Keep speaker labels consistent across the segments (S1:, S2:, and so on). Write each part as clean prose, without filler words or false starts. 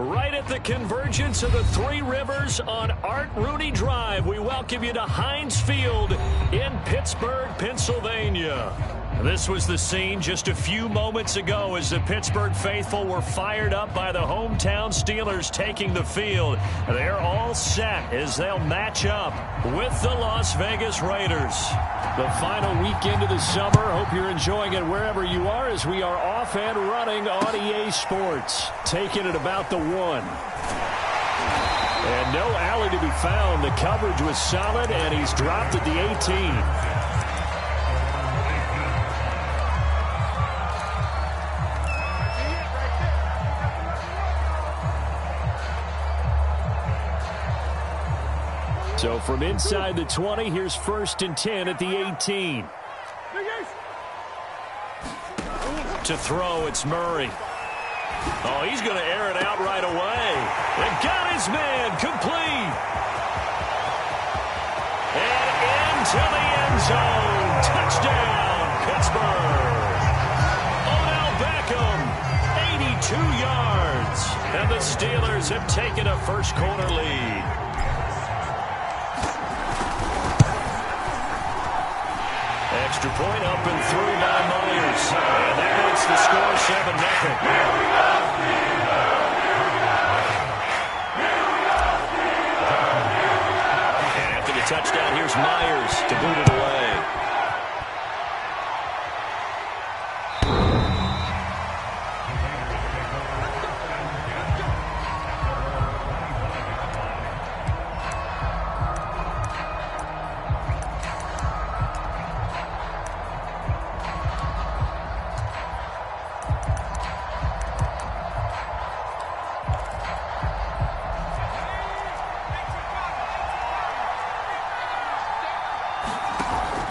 S1: Right at the convergence of the Three Rivers on Art Rooney Drive, we welcome you to Heinz Field in Pittsburgh, Pennsylvania. This was the scene just a few moments ago as the Pittsburgh faithful were fired up by the hometown Steelers taking the field. They're all set as they'll match up with the Las Vegas Raiders. The final weekend of the summer. Hope you're enjoying it wherever you are as we are off and running on EA Sports. Taking it about the 1. And no alley to be found. The coverage was solid, and he's dropped at the 18. So from inside the 20, here's 1st and 10 at the 18. To throw, it's Murray. Oh, he's going to air it out right away. And got his man complete. And into the end zone. Touchdown, Pittsburgh. Odell Beckham, 82 yards. And the Steelers have taken a first-quarter lead. Extra point up and through by Myers. And that makes the score 7-0. And after the touchdown, here's Myers to boot it away.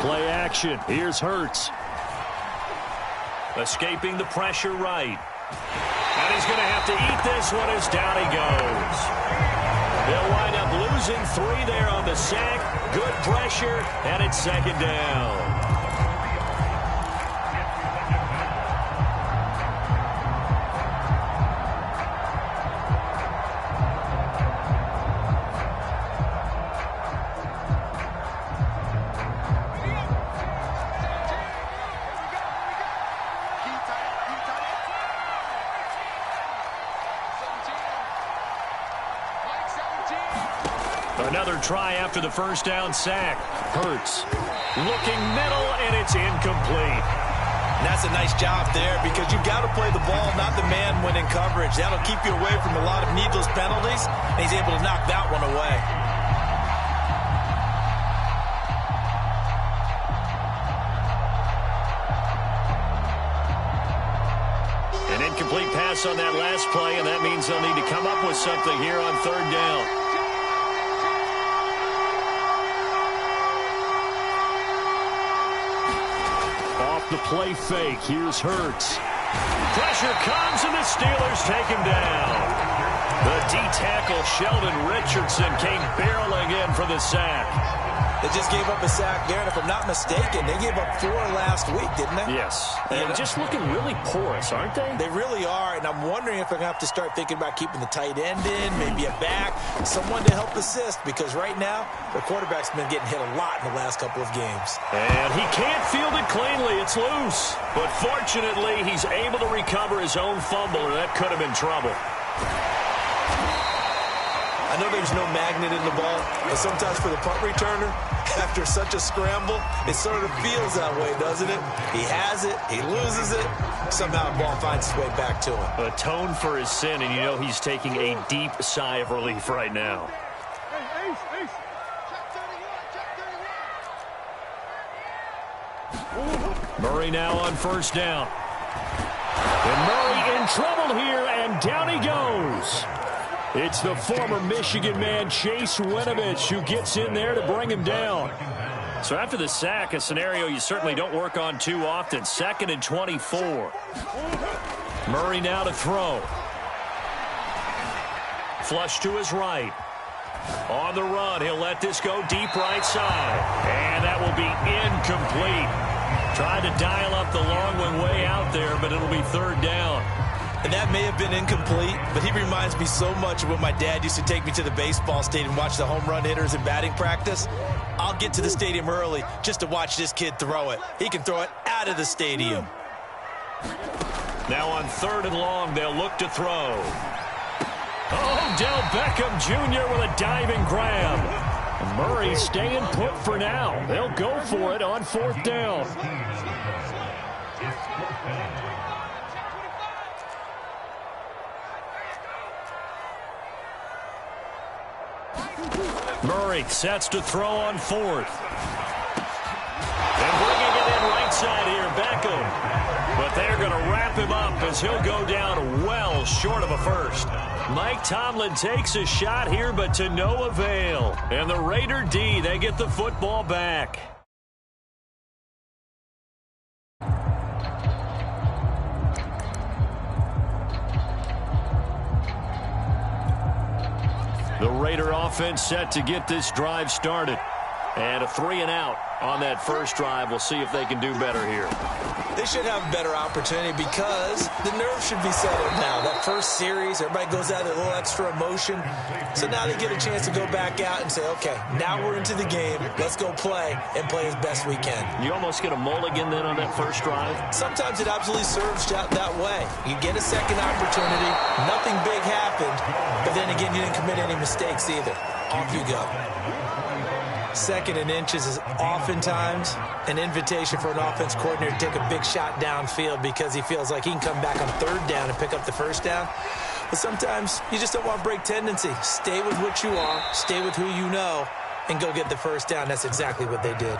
S1: Play action. Here's Hurts. Escaping the pressure right. And he's going to have to eat this one as down he goes. They'll wind up losing 3 there on the sack. Good pressure, and it's 2nd down. Another try after the first down sack. Hurts looking middle, and it's incomplete.
S2: And that's a nice job there because you've got to play the ball, not the man when in coverage. That'll keep you away from a lot of needless penalties, and he's able to knock that one away.
S1: An incomplete pass on that last play, and that means they'll need to come up with something here on 3rd down. The play fake. Here's Hurts. Pressure comes, and the Steelers take him down. The D-tackle Sheldon Richardson came barreling in for the sack.
S2: They just gave up a sack there, and if I'm not mistaken, they gave up 4 last week, didn't they?
S1: Yes. And just looking really porous, aren't they?
S2: They really are, and I'm wondering if they're going to have to start thinking about keeping the tight end in, maybe a back, someone to help assist, because right now, the quarterback's been getting hit a lot in the last couple of games.
S1: And he can't field it cleanly. It's loose. But fortunately, he's able to recover his own fumble, or that could have been trouble.
S2: I know there's no magnet in the ball, but sometimes for the punt returner, after such a scramble, it sort of feels that way, doesn't it? He has it, he loses it, somehow the ball finds its way back to him.
S1: Atone for his sin, and you know he's taking a deep sigh of relief right now. Murray now on 1st down. And Murray in trouble here, and down he goes. It's the former Michigan man, Chase Winovich, who gets in there to bring him down. So after the sack, a scenario you certainly don't work on too often. 2nd and 24. Murray now to throw. Flush to his right. On the run, he'll let this go deep right side. And that will be incomplete. Tried to dial up the long one way out there, but it'll be 3rd down.
S2: And that may have been incomplete, but he reminds me so much of when my dad used to take me to the baseball stadium and watch the home run hitters in batting practice. I'll get to the stadium early just to watch this kid throw it. He can throw it out of the stadium.
S1: Now on 3rd and long, they'll look to throw. Odell Beckham Jr. with a diving grab. Murray staying put for now. They'll go for it on 4th down. Murray sets to throw on 4th. And bringing it in right side here, Beckham. But they're going to wrap him up as he'll go down well short of a first. Mike Tomlin takes a shot here, but to no avail. And the Raider D, they get the football back. The Raider offense set to get this drive started. And a 3-and-out on that first drive. We'll see if they can do better here.
S2: They should have a better opportunity because the nerves should be settled now. That first series, everybody goes out with a little extra emotion. So now they get a chance to go back out and say, okay, now we're into the game. Let's go play and play as best we can.
S1: You almost get a mulligan then on that first drive?
S2: Sometimes it absolutely serves that way. You get a second opportunity. Nothing big happened. But then again, you didn't commit any mistakes either. Off you go. 2nd and inches is oftentimes an invitation for an offense coordinator to take a big shot downfield because he feels like he can come back on 3rd down and pick up the first down. But sometimes you just don't want to break tendency. Stay with what you are, stay with who you know, and go get the first down. That's exactly what they did.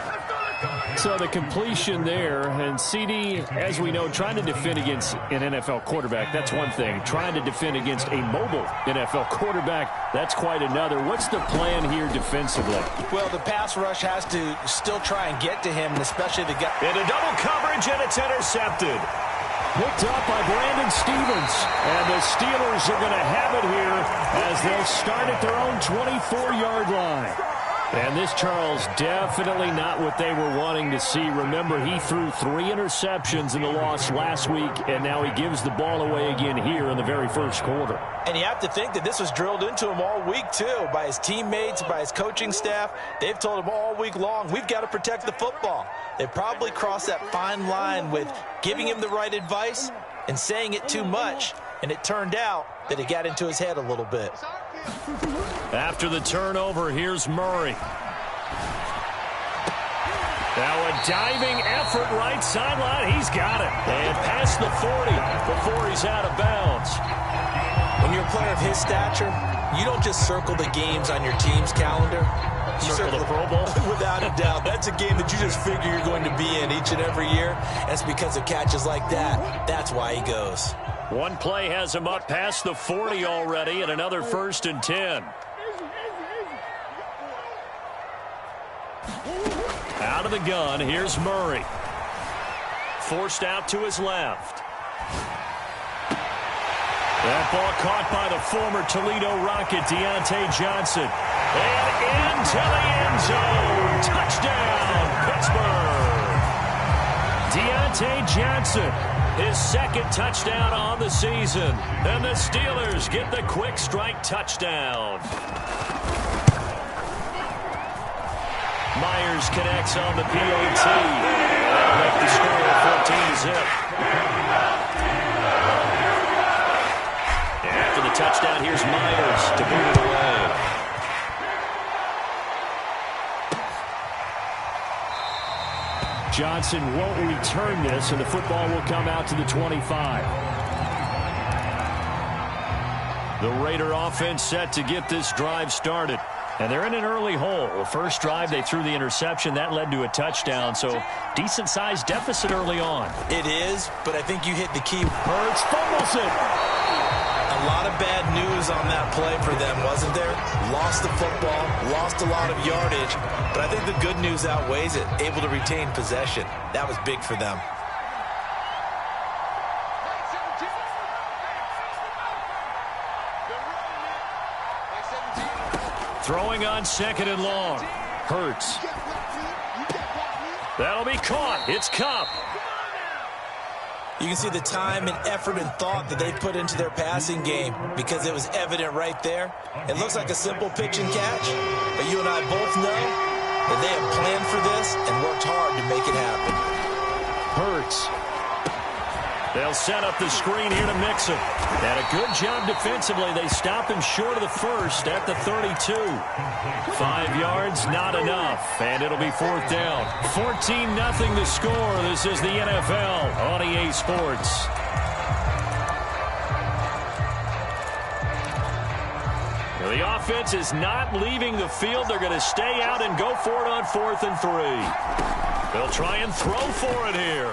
S1: So the completion there, and CD, as we know, trying to defend against an NFL quarterback, that's one thing. Trying to defend against a mobile NFL quarterback, that's quite another. What's the plan here defensively?
S3: Well, the pass rush has to still try and get to him, and especially the guy.
S1: Into double coverage, and it's intercepted. Picked up by Brandon Stevens. And the Steelers are going to have it here as they'll start at their own 24-yard line. And this, Charles, definitely not what they were wanting to see. Remember, he threw 3 interceptions in the loss last week, and now he gives the ball away again here in the very first quarter.
S3: And you have to think that this was drilled into him all week, too, by his teammates, by his coaching staff. They've told him all week long, we've got to protect the football. They probably crossed that fine line with giving him the right advice and saying it too much. And it turned out that it got into his head a little bit.
S1: After the turnover, here's Murray. Now a diving effort right sideline. He's got it. And past the 40 before he's out of bounds.
S2: When you're a player of his stature, you don't just circle the games on your team's calendar. You
S1: circle the Pro Bowl?
S2: Without a doubt. That's a game that you just figure you're going to be in each and every year. That's because of catches like that. That's why he goes.
S1: One play has him up past the 40 already, and another 1st and 10. Out of the gun, here's Murray. Forced out to his left. That ball caught by the former Toledo Rocket, Deontay Johnson. And into the end zone. Touchdown, Pittsburgh. Deontay Johnson, his 2nd touchdown on the season. And the Steelers get the quick strike touchdown. Myers connects on the PAT. That'll make the score 14-zip. After the touchdown, here's Myers to boot it away. Johnson won't return this, and the football will come out to the 25. The Raider offense set to get this drive started. And they're in an early hole. The first drive, they threw the interception. That led to a touchdown, so decent-sized deficit early on.
S2: It is, but I think you hit the key.
S1: Hurts fumbles it.
S2: A lot of bad news on that play for them, wasn't there? Lost the football, lost a lot of yardage, but I think the good news outweighs it. Able to retain possession. That was big for them.
S1: Throwing on 2nd and long. Hurts. That'll be caught. It's Kupp.
S2: You can see the time and effort and thought that they put into their passing game because it was evident right there. It looks like a simple pitch and catch, but you and I both know that they have planned for this and worked hard to make it happen.
S1: Hurts. They'll set up the screen here to mix him. And a good job defensively. They stop him short of the first at the 32. 5 yards, not enough. And it'll be 4th down. 14-0 the score. This is the NFL on EA Sports. The offense is not leaving the field. They're going to stay out and go for it on 4th and 3. They'll try and throw for it here.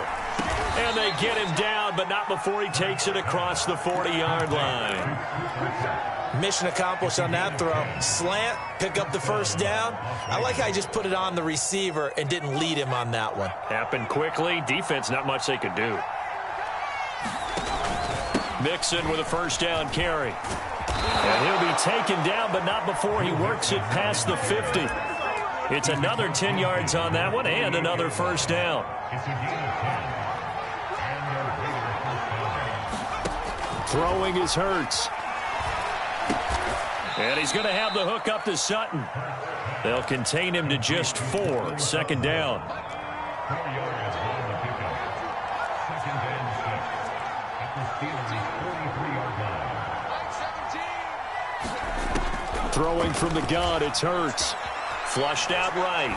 S1: And they get him down, but not before he takes it across the 40-yard line.
S2: Mission accomplished on that throw. Slant, pick up the first down. I like how he just put it on the receiver and didn't lead him on that one.
S1: Happened quickly. Defense, not much they could do. Mixon with a first down carry. And he'll be taken down, but not before he works it past the 50. It's another 10 yards on that one and another first down. Throwing is Hurts. And he's going to have the hook up to Sutton. They'll contain him to just 4. 2nd down. Throwing from the gun, it's Hurts. Flushed out right.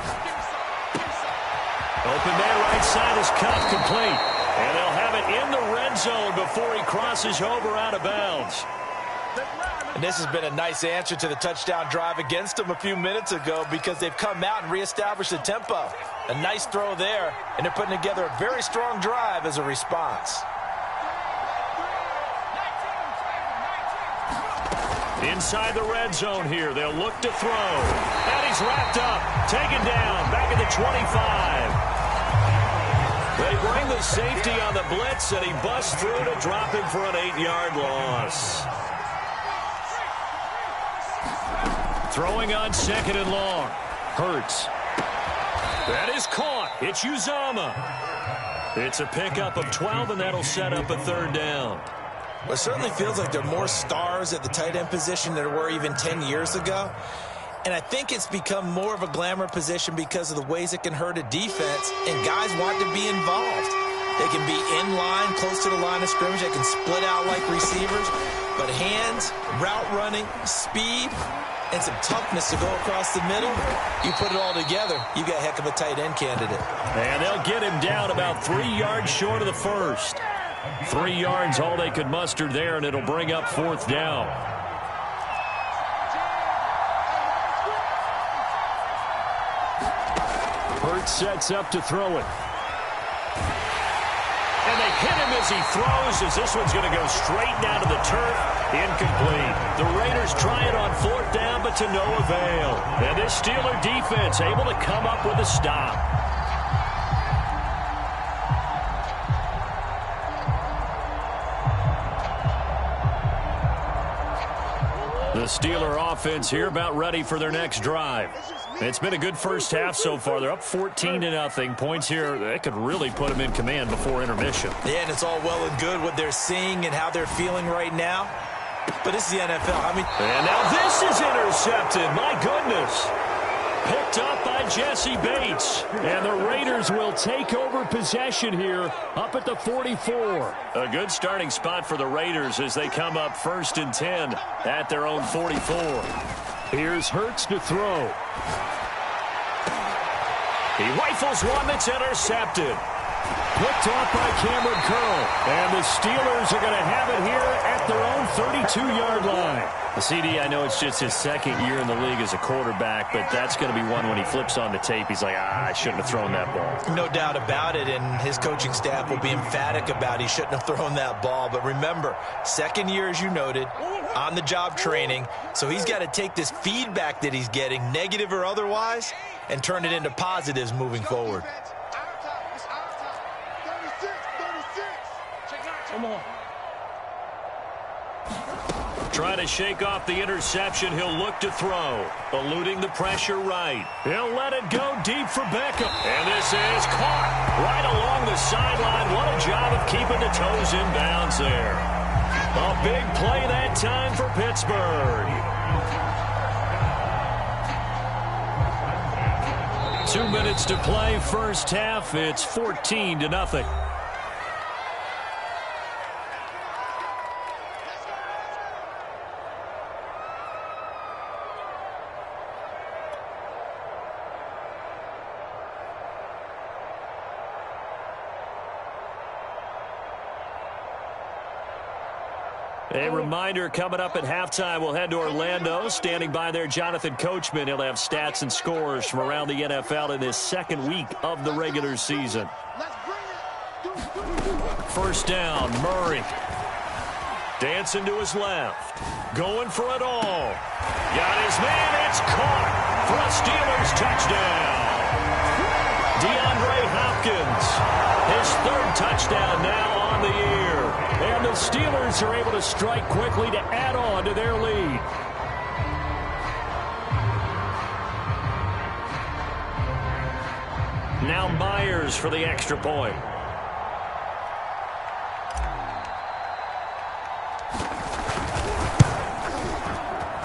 S1: Open man right side is cut, complete. And they'll have it in the red zone before he crosses over out of bounds.
S3: And this has been a nice answer to the touchdown drive against them a few minutes ago because they've come out and reestablished the tempo. A nice throw there, and they're putting together a very strong drive as a response.
S1: Inside the red zone here, they'll look to throw. And he's wrapped up, taken down, back at the 25. They bring the safety on the blitz, and he busts through to drop him for an 8-yard loss. Throwing on 2nd and long. Hurts. That is caught. It's Uzomah. It's a pickup of 12, and that'll set up a 3rd down.
S2: Well, it certainly feels like there are more stars at the tight end position than there were even 10 years ago. And I think it's become more of a glamour position because of the ways it can hurt a defense, and guys want to be involved. They can be in line, close to the line of scrimmage. They can split out like receivers. But hands, route running, speed, and some toughness to go across the middle, you put it all together, you got a heck of a tight end candidate.
S1: And they'll get him down about 3 yards short of the first. 3 yards all they could muster there, and it'll bring up 4th down. Hurts sets up to throw it. And they hit him as he throws, as this one's going to go straight down to the turf. Incomplete. The Raiders try it on 4th down, but to no avail. And this Steeler defense able to come up with a stop. The Steeler offense here about ready for their next drive. It's been a good first half so far. They're up 14-0. Points here, they could really put them in command before intermission.
S2: Yeah, and it's all well and good what they're seeing and how they're feeling right now. But this is the NFL.
S1: And now this is intercepted. My goodness. Picked up by Jesse Bates. And the Raiders will take over possession here up at the 44. A good starting spot for the Raiders as they come up 1st and 10 at their own 44. Here's Hurts to throw. He rifles one that's intercepted. Picked off by Cameron Curl. And the Steelers are going to have it here at their own 32-yard line. The CD, I know it's just his 2nd year in the league as a quarterback, but that's going to be one when he flips on the tape. He's like, I shouldn't have thrown that ball.
S2: No doubt about it, and his coaching staff will be emphatic about he shouldn't have thrown that ball. But remember, 2nd year, as you noted, on-the-job training. So he's got to take this feedback that he's getting, negative or otherwise, and turn it into positives moving forward.
S4: Come on.
S1: Trying to shake off the interception. He'll look to throw. Eluding the pressure right. He'll let it go deep for Beckham. And this is caught right along the sideline. What a job of keeping the toes in bounds there. A big play that time for Pittsburgh. 2 minutes to play first half. It's 14-0. A reminder, coming up at halftime, we'll head to Orlando. Standing by there, Jonathan Coachman. He'll have stats and scores from around the NFL in this second week of the regular season. First down, Murray. Dancing to his left. Going for it all. Got his man. It's caught for a Steelers touchdown. DeAndre Hopkins, his third touchdown now on the year. And the Steelers are able to strike quickly to add on to their lead. Now Myers for the extra point.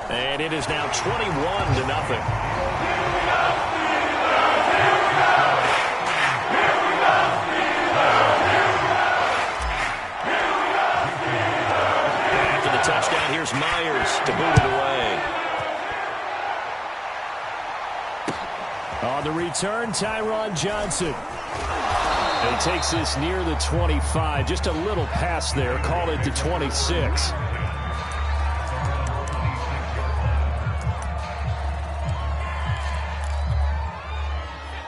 S1: And it is now 21-0. Touchdown, here's Myers to boot it away. On the return, Tyron Johnson. And he takes this near the 25. Just a little pass there. Call it the 26.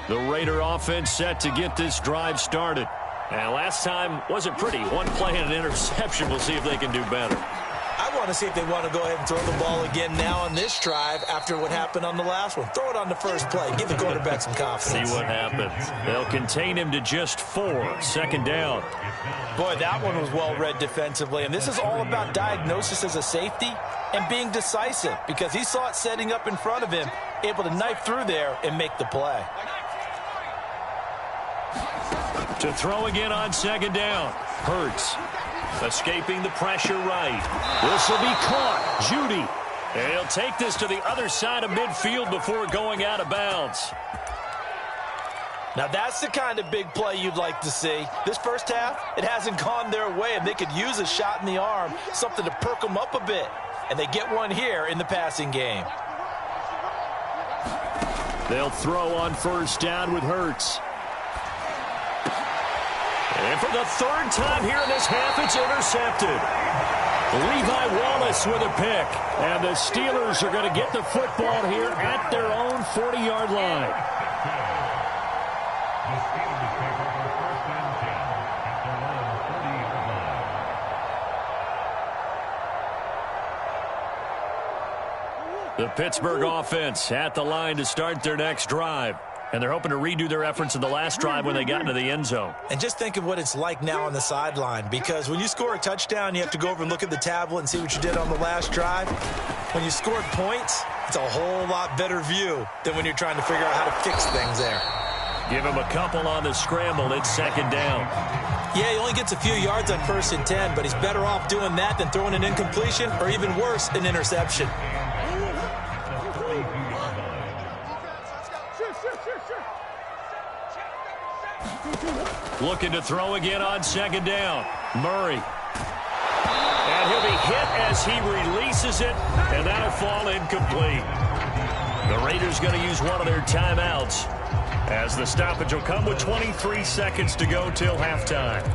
S1: The Raider offense set to get this drive started. And last time wasn't pretty. One play and an interception. We'll see if they can do better.
S3: I want to see if they want to go ahead and throw the ball again now on this drive after what happened on the last one. Throw it on the first play. Give the quarterback some confidence.
S1: See what happens. They'll contain him to just 4. Second down.
S3: Boy, that one was well read defensively. And this is all about diagnosis as a safety and being decisive because he saw it setting up in front of him, able to knife through there and make the play.
S1: To throw again on second down. Hurts. Escaping the pressure right. This will be caught. Judy. And he'll take this to the other side of midfield before going out of bounds.
S3: Now that's the kind of big play you'd like to see. This first half, it hasn't gone their way, and they could use a shot in the arm, something to perk them up a bit. And they get one here in the passing game.
S1: They'll throw on first down with Hurts. And for the third time here in this half, it's intercepted. Levi Wallace with a pick. And the Steelers are going to get the football here at their own 40-yard line. The Pittsburgh offense at the line to start their next drive. And they're hoping to redo their efforts in the last drive when they got into the end zone.
S3: And just think of what it's like now on the sideline, because when you score a touchdown, you have to go over and look at the tablet and see what you did on the last drive. When you scored points, it's a whole lot better view than when you're trying to figure out how to fix things there.
S1: Give him a couple on the scramble. It's second down.
S3: Yeah, he only gets a few yards on 1st and 10, but he's better off doing that than throwing an incompletion or even worse, an interception.
S1: Looking to throw again on second down. Murray. And he'll be hit as he releases it, and that'll fall incomplete. The Raiders going to use one of their timeouts as the stoppage will come with 23 seconds to go till halftime.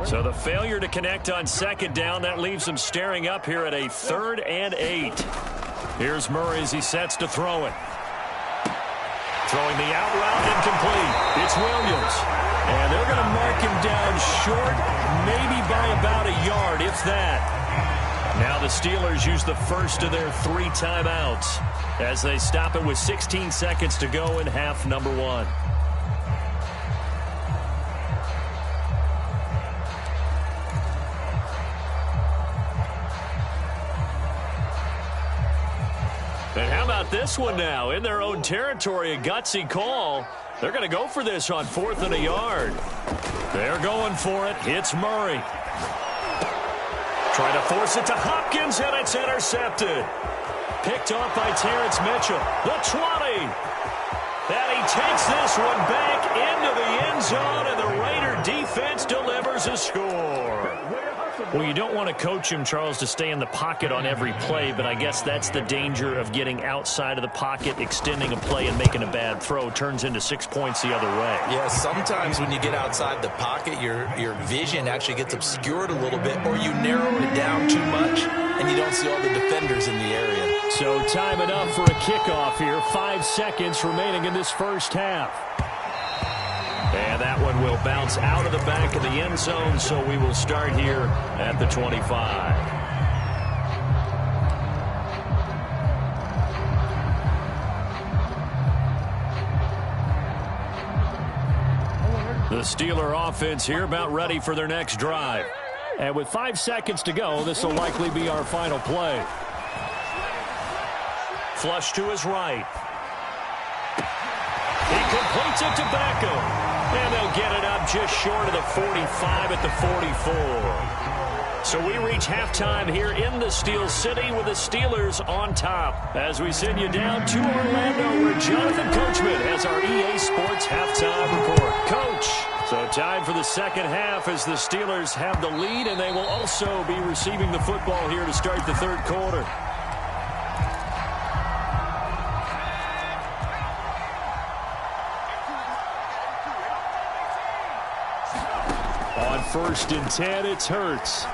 S1: So the failure to connect on second down, that leaves them staring up here at a 3rd and 8. Here's Murray as he sets to throw it. Throwing the out route, incomplete. It's Williams. And they're going to mark him down short, maybe by about a yard, if that. Now the Steelers use the first of their 3 timeouts as they stop it with 16 seconds to go in half number 1. And how about this one now? In their own territory, a gutsy call. They're going to go for this on 4th and a yard. They're going for it. It's Murray. Trying to force it to Hopkins, and it's intercepted. Picked off by Terrence Mitchell. The 20. And he takes this one back into the end zone, and the Raider defense delivers a score. Well, you don't want to coach him, Charles, to stay in the pocket on every play, but I guess that's the danger of getting outside of the pocket, extending a play, and making a bad throw. Turns into 6 points the other way.
S3: Yeah, sometimes when you get outside the pocket, your vision actually gets obscured a little bit, or you narrow it down too much, and you don't see all the defenders in the area.
S1: So time enough for a kickoff here. 5 seconds remaining in this first half. And that one will bounce out of the back of the end zone, so we will start here at the 25. The Steeler offense here about ready for their next drive. And with 5 seconds to go, this will likely be our final play. Flush to his right. He completes it to Beckham. And they'll get it up just short of the 45 at the 44. So we reach halftime here in the Steel City with the Steelers on top. As we send you down to Orlando, where Jonathan Coachman has our EA Sports halftime report. Coach, so time for the second half as the Steelers have the lead, and they will also be receiving the football here to start the third quarter. On 1st and 10, it's Hurts.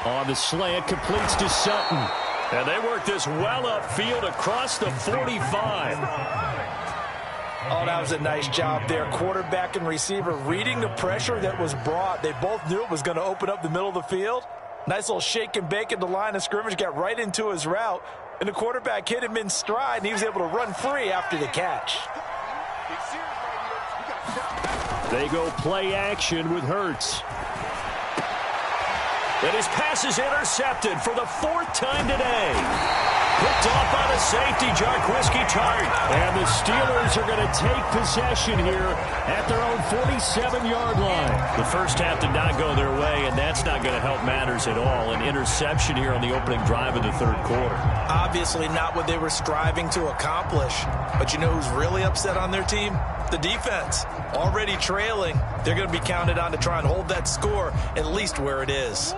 S1: On the slant, completes to Sutton. And they work this well upfield across the 45.
S3: Oh, that was a nice job there. Quarterback and receiver reading the pressure that was brought. They both knew it was going to open up the middle of the field. Nice little shake and bake at the line of scrimmage, got right into his route. And the quarterback hit him in stride, and he was able to run free after the catch.
S1: They go play action with Hurts. And his pass is intercepted for the 4th time today. Picked off by the safety, Jarquiski Tart. And the Steelers are going to take possession here at their own 47-yard line. The first half did not go their way, and that's not going to help matters at all. An interception here on the opening drive of the third quarter.
S3: Obviously not what they were striving to accomplish. But you know who's really upset on their team? The defense. Already trailing. They're going to be counted on to try and hold that score at least where it is.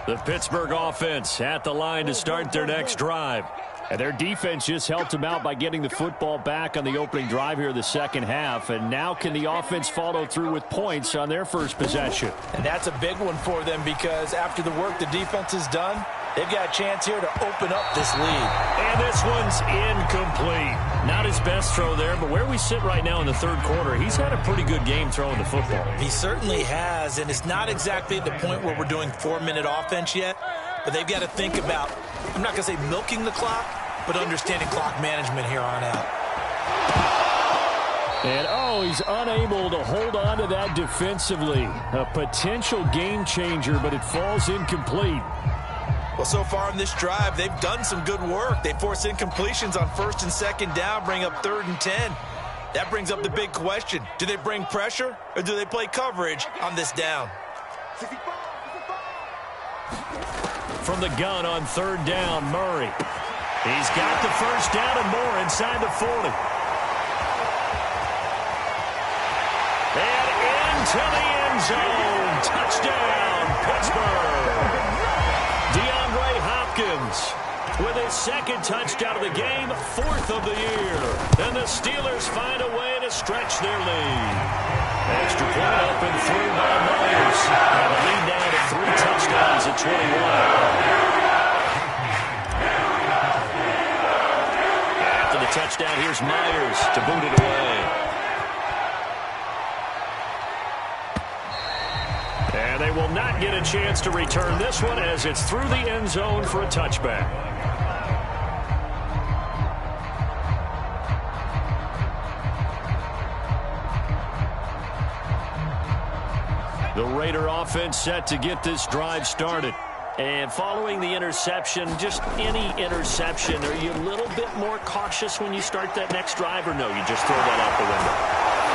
S1: The Pittsburgh offense at the line to start their next drive. And their defense just helped them out by getting the football back on the opening drive here in the second half. And now can the offense follow through with points on their first possession?
S3: And that's a big one for them because after the work the defense has done, they've got a chance here to open up this lead.
S1: And this one's incomplete. Not his best throw there, but where we sit right now in the third quarter, he's had a pretty good game throwing the football.
S3: He certainly has, and it's not exactly at the point where we're doing 4-minute offense yet, but they've got to think about, I'm not going to say milking the clock, but understanding clock management here on out.
S1: And, oh, he's unable to hold on to that defensively. A potential game changer, but it falls incomplete.
S3: Well, so far in this drive, they've done some good work. They force incompletions on 1st and 2nd down, bring up 3rd and 10. That brings up the big question. Do they bring pressure or do they play coverage on this down?
S1: From the gun on 3rd down, Murray. He's got the first down and more inside the 40. And into the end zone. Touchdown, Pittsburgh. with his second touchdown of the game, 4th of the year. And the Steelers find a way to stretch their lead. Extra point up and through by Myers. And the lead now to 3 touchdowns at 21. After the touchdown, here's Myers to boot it away. And they will not get a chance to return this one as it's through the end zone for a touchback. The Raider offense set to get this drive started. And following the interception, just any interception, are you a little bit more cautious when you start that next drive, or no, you just throw that out the window?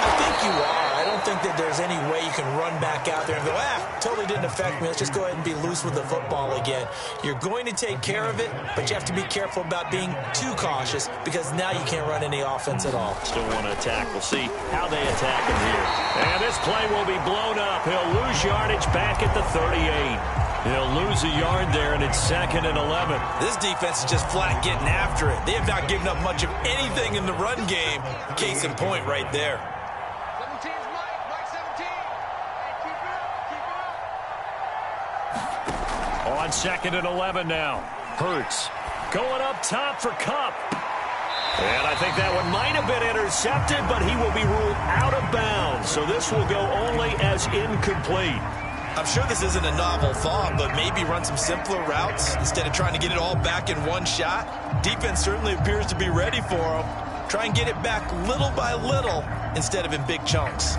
S3: I think you are. I don't think that there's any way you can run back out there and go, totally didn't affect me. Let's just go ahead and be loose with the football again. You're going to take care of it, but you have to be careful about being too cautious because now you can't run any offense at all.
S1: Still want to attack. We'll see how they attack him here. And this play will be blown up. He'll lose yardage back at the 38. He'll lose a yard there, and it's 2nd and 11.
S2: This defense is just flat getting after it. They have not given up much of anything in the run game. Case in point right there.
S4: 17's Mike 17. Hey, keep it up.
S1: On 2nd and 11 now. Hurts going up top for Kupp. And I think that one might have been intercepted, but he will be ruled out of bounds. So this will go only as incomplete.
S2: I'm sure this isn't a novel thought, but maybe run some simpler routes instead of trying to get it all back in one shot. Defense certainly appears to be ready for him. Try and get it back little by little instead of in big chunks.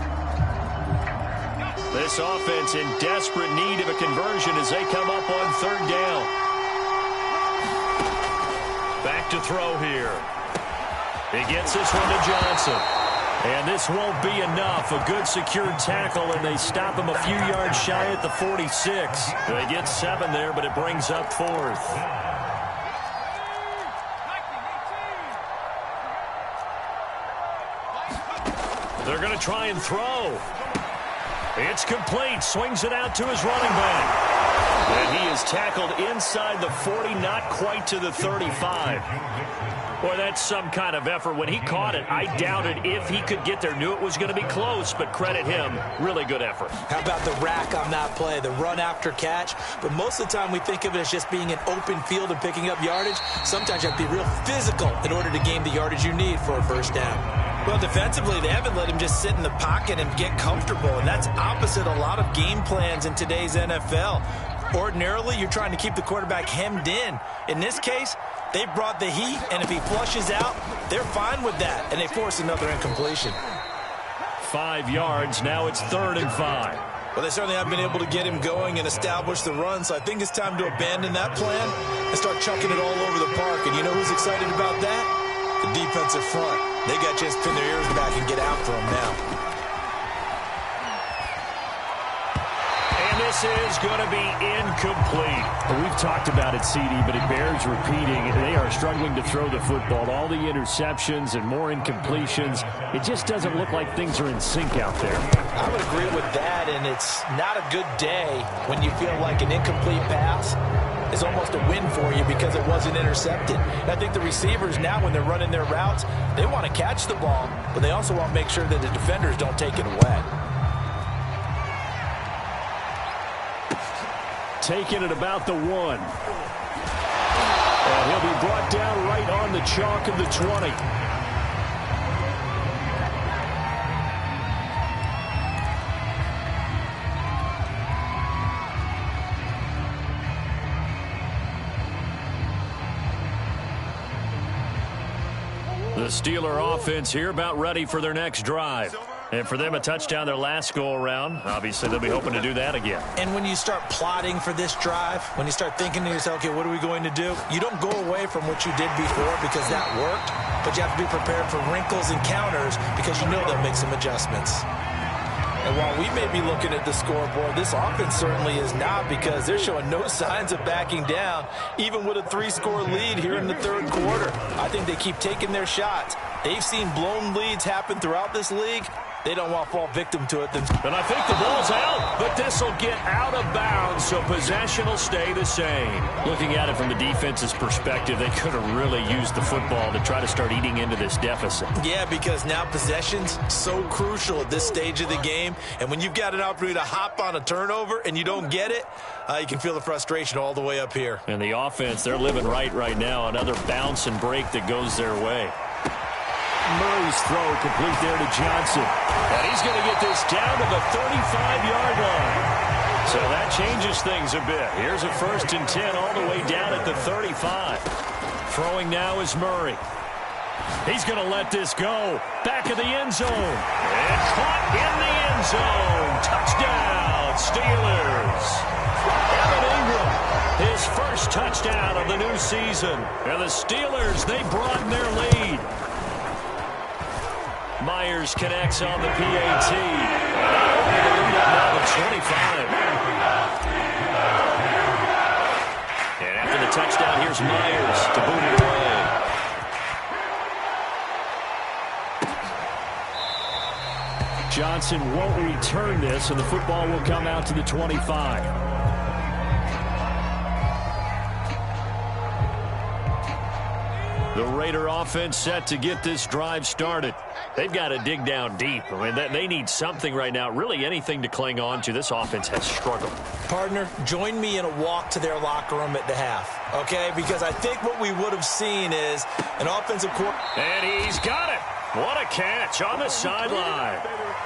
S1: This offense in desperate need of a conversion as they come up on 3rd down. Back to throw here. He gets this one to Johnson. And this won't be enough. A good secured tackle, and they stop him a few yards shy at the 46. They get 7 there, but it brings up 4th. They're going to try and throw. It's complete. Swings it out to his running back. And he is tackled inside the 40, not quite to the 35. Boy, that's some kind of effort. When he caught it, I doubted if he could get there. Knew it was going to be close, but credit him. Really good effort.
S3: How about the rack on that play, the run after catch? But most of the time we think of it as just being an open field and picking up yardage. Sometimes you have to be real physical in order to gain the yardage you need for a first down.
S2: Well, defensively, they haven't let him just sit in the pocket and get comfortable, and that's opposite a lot of game plans in today's NFL. Ordinarily, you're trying to keep the quarterback hemmed in. In this case, they brought the heat, and if he flushes out, they're fine with that, and they force another incompletion.
S1: 5 yards. Now it's 3rd and 5.
S2: Well, they certainly haven't been able to get him going and establish the run, so I think it's time to abandon that plan and start chucking it all over the park. And you know who's excited about that? The defensive front. They got a chance to pin their ears back and get after him now.
S1: This is going to be incomplete.
S5: We've talked about it, CD, but it bears repeating. They are struggling to throw the football. All the interceptions and more incompletions. It just doesn't look like things are in sync out there.
S3: I would agree with that, and it's not a good day when you feel like an incomplete pass is almost a win for you because it wasn't intercepted. And I think the receivers now, when they're running their routes, they want to catch the ball, but they also want to make sure that the defenders don't take it away.
S5: Taking it about the 1. And he'll be brought down right on the chalk of the 20.
S1: The Steeler offense here about ready for their next drive. And for them, a touchdown their last go-around. Obviously, they'll be hoping to do that again.
S3: And when you start plotting for this drive, when you start thinking to yourself, okay, what are we going to do? You don't go away from what you did before because that worked, but you have to be prepared for wrinkles and counters because you know they'll make some adjustments. And while we may be looking at the scoreboard, this offense certainly is not because they're showing no signs of backing down, even with a 3-score lead here in the 3rd quarter. I think they keep taking their shots. They've seen blown leads happen throughout this league. they don't want to fall victim to it.
S1: And I think the ball's out, but this will get out of bounds, so possession will stay the same. Looking at it from the defense's perspective, they could have really used the football to try to start eating into this deficit.
S3: Yeah, because now possession's so crucial at this stage of the game, and when you've got an opportunity to hop on a turnover and you don't get it, you can feel the frustration all the way up here.
S1: And the offense, they're living right now. Another bounce and break that goes their way. Murray's throw complete there to Johnson. And he's going to get this down to the 35-yard line. So that changes things a bit. Here's a 1st and 10 all the way down at the 35. Throwing now is Murray. He's going to let this go. Back of the end zone. And caught in the end zone. Touchdown, Steelers. Evan Ingram, his first touchdown of the new season. And the Steelers, they broaden their lead. Myers connects on the PAT. Now the 25. And after the touchdown, here's Myers to boot it away. Johnson won't return this, and the football will come out to the 25. The Raider offense set to get this drive started. They've got to dig down deep. I mean, they need something right now, really anything to cling on to. This offense has struggled.
S3: Partner, join me in a walk to their locker room at the half, okay? Because I think what we would have seen is an offensive coordinator.
S1: And he's got it. What a catch on the sideline.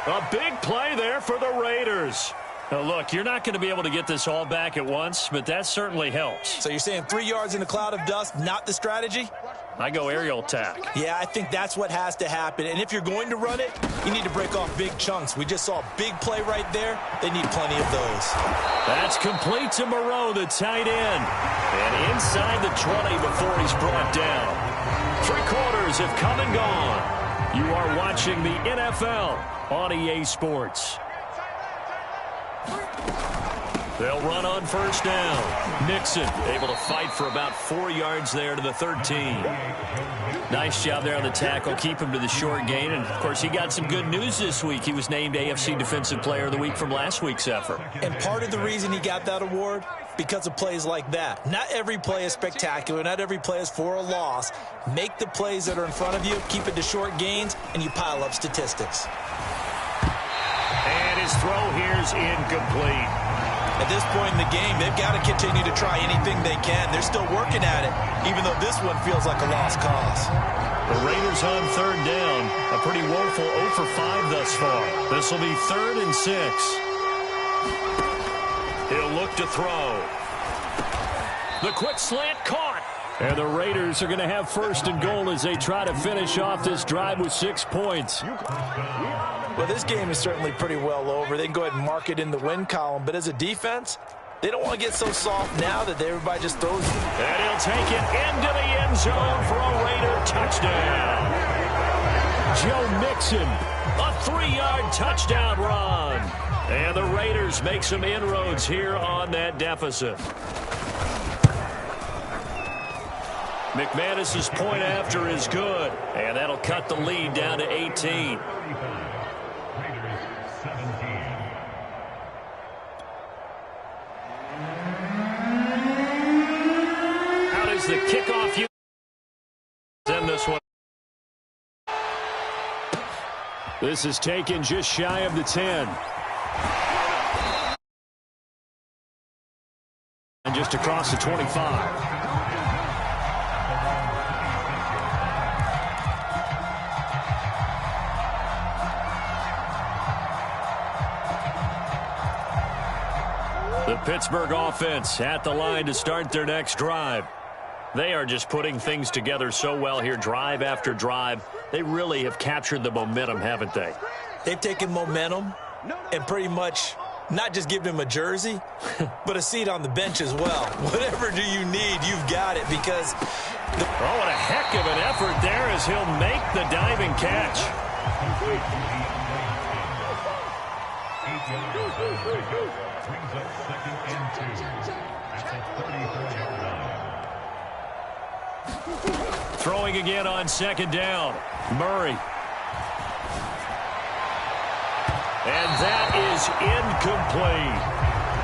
S1: A big play there for the Raiders. Now, look, you're not going to be able to get this all back at once, but that certainly helps.
S3: So you're saying 3 yards in a cloud of dust, not the strategy?
S1: I go aerial attack.
S3: Yeah, I think that's what has to happen. And if you're going to run it, you need to break off big chunks. We just saw a big play right there. They need plenty of those.
S1: That's complete to Moreau, the tight end. And inside the 20 before he's brought down. 3 quarters have come and gone. You are watching the NFL on EA Sports. They'll run on first down. Nixon able to fight for about 4 yards there to the 13. Nice job there on the tackle. Keep him to the short gain. And, of course, he got some good news this week. He was named AFC Defensive Player of the Week from last week's effort.
S3: And part of the reason he got that award, because of plays like that. Not every play is spectacular. Not every play is for a loss. Make the plays that are in front of you, keep it to short gains, and you pile up statistics.
S1: And his throw here's incomplete.
S3: At this point in the game, they've got to continue to try anything they can. They're still working at it, even though this one feels like a lost cause.
S1: The Raiders on third down. A pretty woeful 0 for 5 thus far. This will be 3rd and 6. He'll look to throw. The quick slant caught. And the Raiders are going to have 1st and goal as they try to finish off this drive with 6 points.
S3: Well, this game is certainly pretty well over. They can go ahead and mark it in the win column. But as a defense, they don't want to get so soft now that everybody just throws it.
S1: And he'll take it into the end zone for a Raider touchdown. Joe Mixon, a 3-yard touchdown run. And the Raiders make some inroads here on that deficit. McManus's point after is good. And that'll cut the lead down to 18. How does the kickoff end this one? This is taken just shy of the 10. And just across the 25. The Pittsburgh offense at the line to start their next drive. They are just putting things together so well here, drive after drive. They really have captured the momentum, haven't they?
S3: They've taken momentum and pretty much not just given him a jersey, but a seat on the bench as well. Whatever do you need, you've got it because...
S1: Oh, what a heck of an effort there as he'll make the diving catch. Throwing again on 2nd down. Murray. And that is incomplete.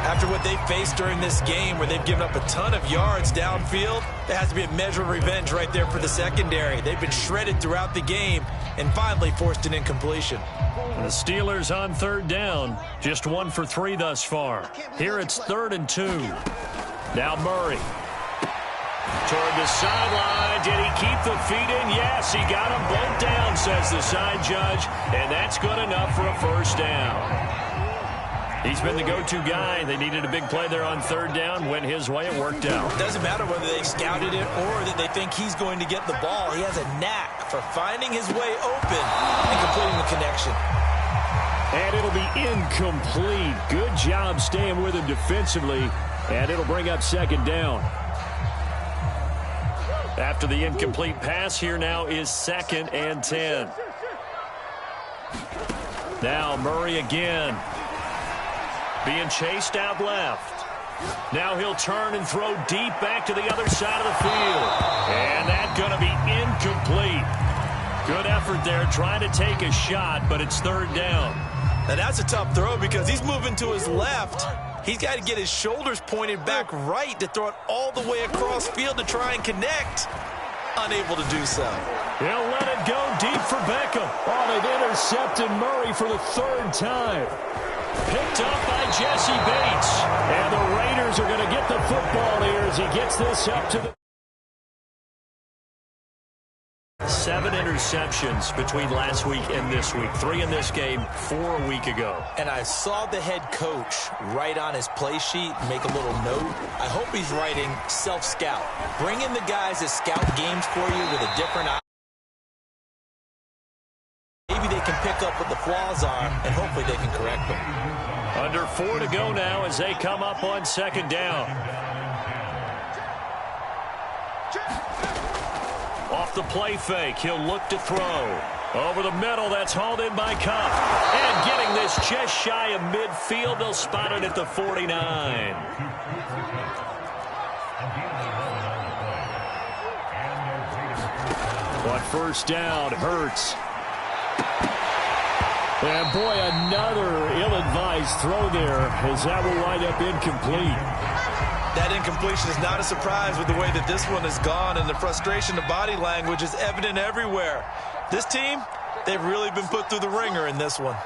S3: After what they faced during this game where they've given up a ton of yards downfield, there has to be a measure of revenge right there for the secondary. They've been shredded throughout the game and finally forced an incompletion.
S1: The Steelers on third down, just 1 for 3 thus far. Here it's 3rd and 2. Now Murray. Toward the sideline. Did he keep the feet in? Yes, he got them both down, says the side judge. And that's good enough for a first down. He's been the go-to guy. They needed a big play there on third down. Went his way. It worked out.
S3: It doesn't matter whether they scouted it or that they think he's going to get the ball. He has a knack for finding his way open and completing the connection.
S5: And it'll be incomplete. Good job staying with him defensively. And it'll bring up 2nd down.
S1: After the incomplete pass, here now is 2nd and 10. Now Murray again. Being chased out left. Now he'll turn and throw deep back to the other side of the field. And that's going to be incomplete. Good effort there trying to take a shot, but it's 3rd down.
S3: Now that's a tough throw because he's moving to his left. He's got to get his shoulders pointed back right to throw it all the way across field to try and connect. Unable to do so.
S1: He'll let it go deep for Beckham.
S5: Oh, they've intercepted Murray for the 3rd time.
S1: Picked up by Jesse Bates.
S5: And the Raiders are going to get the football here as he gets this up to the...
S1: 7 interceptions between last week and this week. 3 in this game, 4 a week ago.
S3: And I saw the head coach write on his play sheet, make a little note. I hope he's writing self-scout. Bring in the guys that scout games for you with a different eye. Maybe they can pick up what the flaws are, and hopefully they can correct them.
S1: Under 4 to go now as they come up on 2nd down. Off the play fake, he'll look to throw. Over the middle, that's hauled in by Cup. And getting this just shy of midfield, they'll spot it at the 49.
S5: On 1st down, Hurts. And boy, another ill-advised throw there as that will wind up incomplete.
S3: That incompletion is not a surprise with the way that this one has gone, and the frustration, the body language is evident everywhere. This team, they've really been put through the ringer in this one.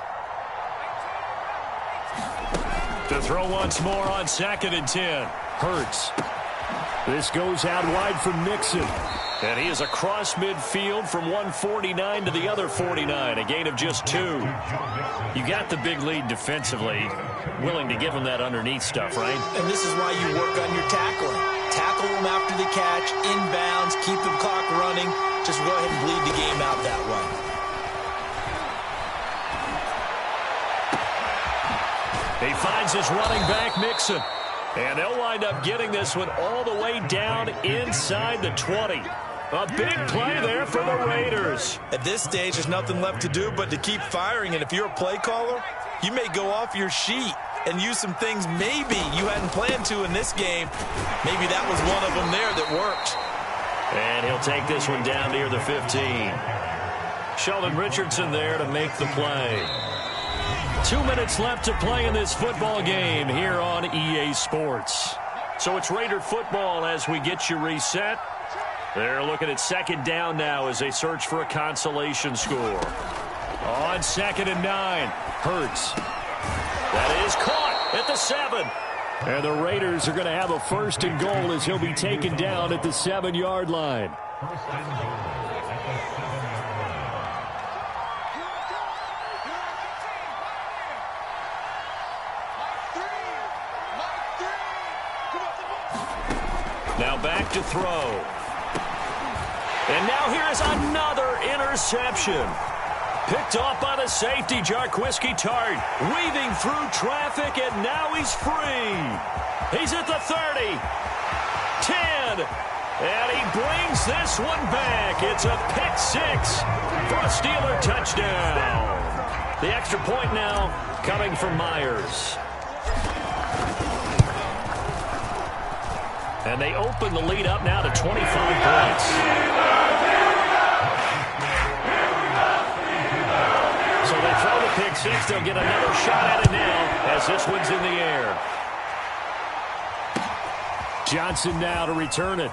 S1: To throw once more on 2nd and 10.
S5: Hurts. This goes out wide for Mixon.
S1: And he is across midfield from one 49 to the other 49, a gain of just 2. You got the big lead defensively, willing to give him that underneath stuff, right?
S3: And this is why you work on your tackling. Tackle them after the catch, inbounds, keep the clock running. Just go ahead and bleed the game out that way.
S1: He finds his running back, Mixon. And they'll wind up getting this one all the way down inside the 20. A big play there for the Raiders.
S3: At this stage, there's nothing left to do but to keep firing. And if you're a play caller, you may go off your sheet and use some things maybe you hadn't planned to in this game. Maybe that was one of them there that worked.
S1: And he'll take this one down near the 15. Sheldon Richardson there to make the play. 2 minutes left to play in this football game here on EA Sports. So it's Raider football as we get you reset. They're looking at 2nd down now as they search for a consolation score. On 2nd and 9, Hurts. That is caught at the 7.
S5: And the Raiders are going to have a 1st and goal as he'll be taken down at the 7-yard line.
S1: Now back to throw. And now here is another interception. Picked off by the safety, Jarquiski Tart. Weaving through traffic, and now he's free. He's at the 30. 10. And he brings this one back. It's a pick 6 for a Steeler touchdown. The extra point now coming from Myers. And they open the lead up now to 25 points. So they throw the pick 6. They'll get another shot at it now as this one's in the air. Johnson now to return it.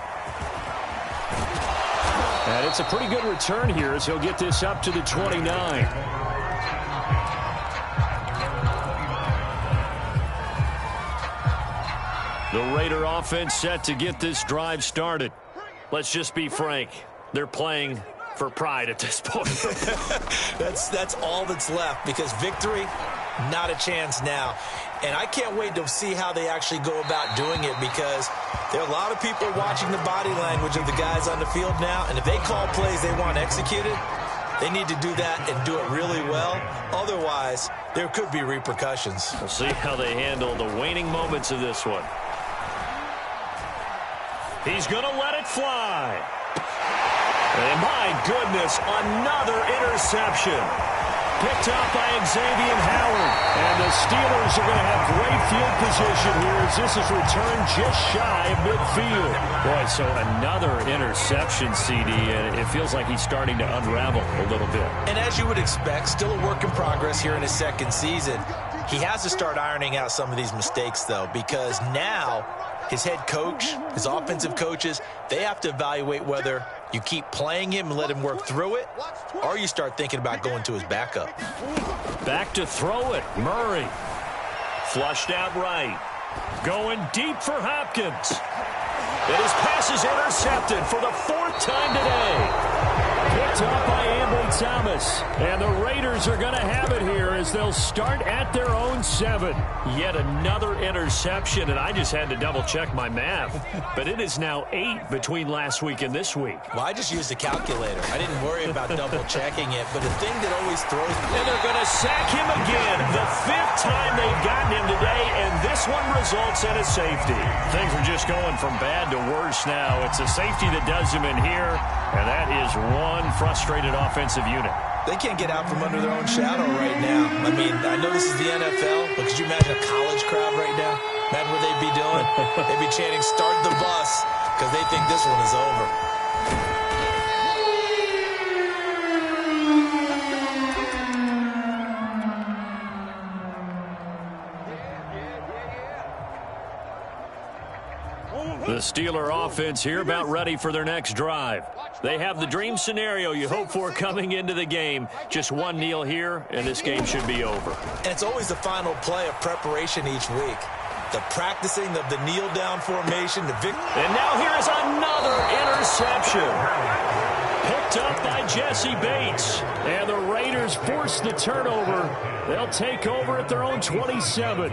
S1: And it's a pretty good return here as he'll get this up to the 29. The Raider offense set to get this drive started. Let's just be frank. They're playing for pride at this point.
S3: That's all that's left, because victory, not a chance now. And I can't wait to see how they actually go about doing it, because there are a lot of people watching the body language of the guys on the field now, and if they call plays they want executed, they need to do that and do it really well. Otherwise, there could be repercussions.
S1: We'll see how they handle the waning moments of this one. He's going to let it fly. And my goodness, another interception. Picked up by Xavier Howard. And the Steelers are going to have great field position here as this is returned just shy of midfield. Boy, so another interception, CD, and it feels like he's starting to unravel a little bit.
S3: And as you would expect, still a work in progress here in his second season. He has to start ironing out some of these mistakes, though, because now his head coach, his offensive coaches, they have to evaluate whether you keep playing him and let him work through it, or you start thinking about going to his backup.
S1: Back to throw it. Murray. Flushed out right. Going deep for Hopkins. And his pass is intercepted for the fourth time today. Picked up by Ambry Thomas. And the Raiders are going to have it here as they'll start at their own 7. Yet another interception, and I just had to double-check my math. But it is now 8 between last week and this week.
S3: Well, I just used a calculator. I didn't worry about double-checking it. But the thing that always throws me...
S1: And they're going to sack him again. The 5th time they've gotten him today, and this one results in a safety. Things are just going from bad to worse now. It's a safety that does him in here, and that is one frustrated offensive unit.
S3: They can't get out from under their own shadow right now. I mean, I know this is the NFL, but could you imagine a college crowd right now? Imagine what they'd be doing. They'd be chanting, "Start the bus," because they think this one is over.
S1: The Steeler offense here about ready for their next drive. They have the dream scenario you hope for coming into the game. Just one kneel here, and this game should be over.
S3: And it's always the final play of preparation each week. The practicing of the kneel-down formation.
S1: And now here is another interception. Picked up by Jesse Bates. And the Raiders force the turnover. They'll take over at their own 27.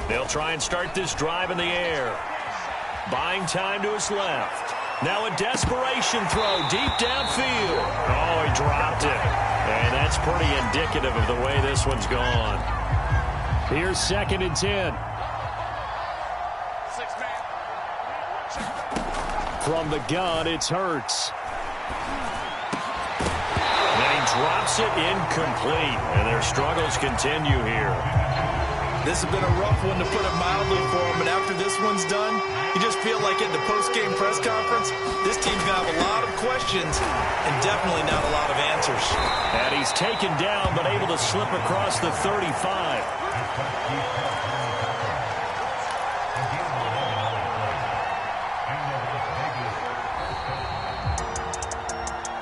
S1: They'll try and start this drive in the air. Buying time to his left. Now a desperation throw deep downfield. Oh, he dropped it. And that's pretty indicative of the way this one's gone. Here's 2nd and 10. From the gun, it's Hurts. And he drops it incomplete. And their struggles continue here.
S3: This has been a rough one, to put it mildly, for him. And after this one's done, you just feel like at the post-game press conference, this team's going to have a lot of questions and definitely not a lot of answers.
S1: And he's taken down, but able to slip across the 35.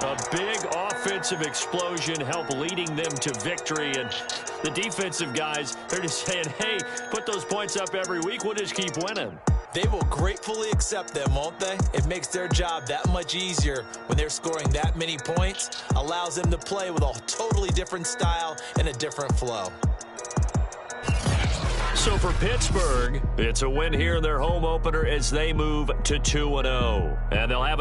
S1: A big offensive explosion helped leading them to victory, and the defensive guys, they're just saying, hey, put those points up every week, we'll just keep winning.
S3: They will gratefully accept them, won't they? It makes their job that much easier when they're scoring that many points, allows them to play with a totally different style and a different flow.
S1: So for Pittsburgh, it's a win here in their home opener as they move to 2-0. And they'll have